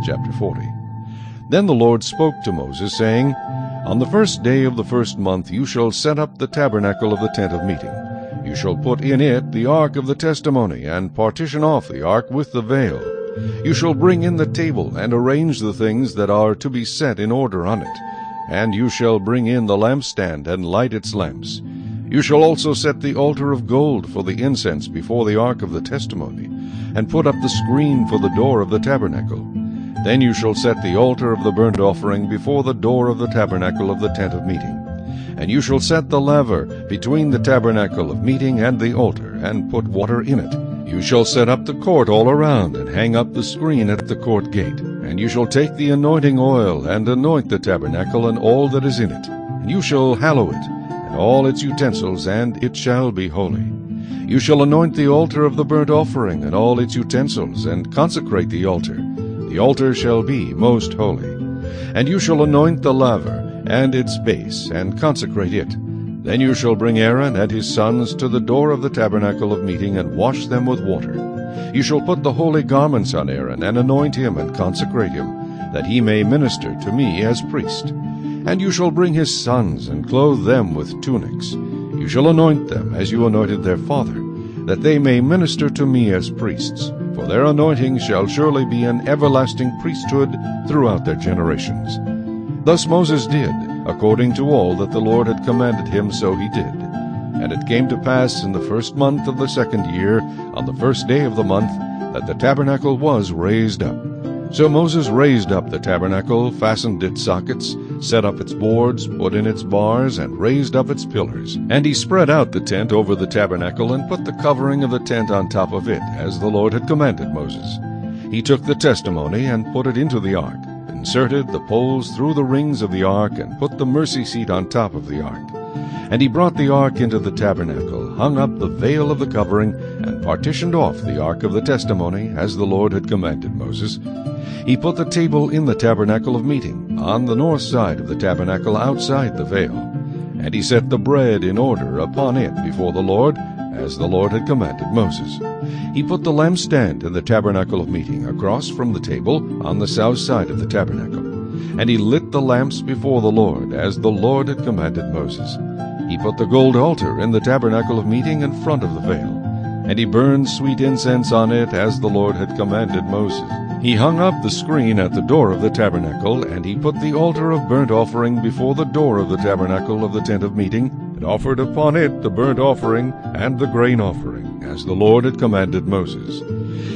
Chapter 40. Then the Lord spoke to Moses, saying, On the first day of the first month you shall set up the tabernacle of the tent of meeting. You shall put in it the ark of the testimony, and partition off the ark with the veil. You shall bring in the table, and arrange the things that are to be set in order on it. And you shall bring in the lampstand, and light its lamps. You shall also set the altar of gold for the incense before the ark of the testimony, and put up the screen for the door of the tabernacle. Then you shall set the altar of the burnt offering before the door of the tabernacle of the tent of meeting. And you shall set the laver between the tabernacle of meeting and the altar, and put water in it. You shall set up the court all around, and hang up the screen at the court gate. And you shall take the anointing oil, and anoint the tabernacle and all that is in it. And you shall hallow it, and all its utensils, and it shall be holy. You shall anoint the altar of the burnt offering, and all its utensils, and consecrate the altar. The altar shall be most holy. And you shall anoint the laver, and its base, and consecrate it. Then you shall bring Aaron and his sons to the door of the tabernacle of meeting, and wash them with water. You shall put the holy garments on Aaron, and anoint him, and consecrate him, that he may minister to me as priest. And you shall bring his sons, and clothe them with tunics. You shall anoint them as you anointed their father, that they may minister to me as priests. For their anointing shall surely be an everlasting priesthood throughout their generations. Thus Moses did, according to all that the Lord had commanded him, so he did. And it came to pass in the first month of the second year, on the first day of the month, that the tabernacle was raised up. So Moses raised up the tabernacle, fastened its sockets, set up its boards, put in its bars, and raised up its pillars. And he spread out the tent over the tabernacle, and put the covering of the tent on top of it, as the Lord had commanded Moses. He took the testimony, and put it into the ark, inserted the poles through the rings of the ark, and put the mercy seat on top of the ark. And he brought the ark into the tabernacle, hung up the veil of the covering, and partitioned off the ark of the testimony, as the Lord had commanded Moses. He put the table in the tabernacle of meeting, on the north side of the tabernacle outside the veil. And he set the bread in order upon it before the Lord, as the Lord had commanded Moses. He put the lampstand in the tabernacle of meeting across from the table on the south side of the tabernacle. And he lit the lamps before the Lord, as the Lord had commanded Moses. He put the gold altar in the tabernacle of meeting in front of the veil. And he burned sweet incense on it, as the Lord had commanded Moses. He hung up the screen at the door of the tabernacle, and he put the altar of burnt offering before the door of the tabernacle of the tent of meeting, and offered upon it the burnt offering and the grain offering, as the Lord had commanded Moses.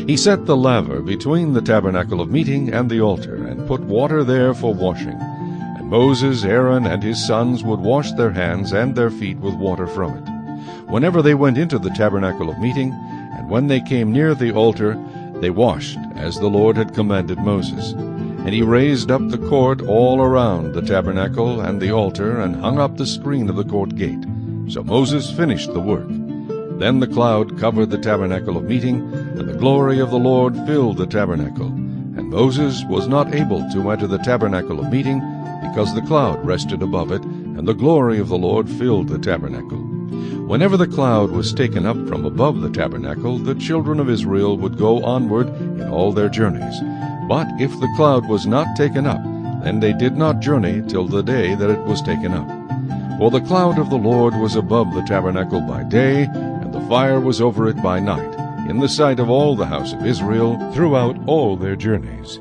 He set the laver between the tabernacle of meeting and the altar, and put water there for washing. And Moses, Aaron, and his sons would wash their hands and their feet with water from it, whenever they went into the tabernacle of meeting, and when they came near the altar, they washed, as the Lord had commanded Moses. And he raised up the court all around the tabernacle and the altar, and hung up the screen of the court gate. So Moses finished the work. Then the cloud covered the tabernacle of meeting, and the glory of the Lord filled the tabernacle. And Moses was not able to enter the tabernacle of meeting, because the cloud rested above it, and the glory of the Lord filled the tabernacle. Whenever the cloud was taken up from above the tabernacle, the children of Israel would go onward in all their journeys. But if the cloud was not taken up, then they did not journey till the day that it was taken up. For the cloud of the Lord was above the tabernacle by day, and the fire was over it by night, in the sight of all the house of Israel throughout all their journeys.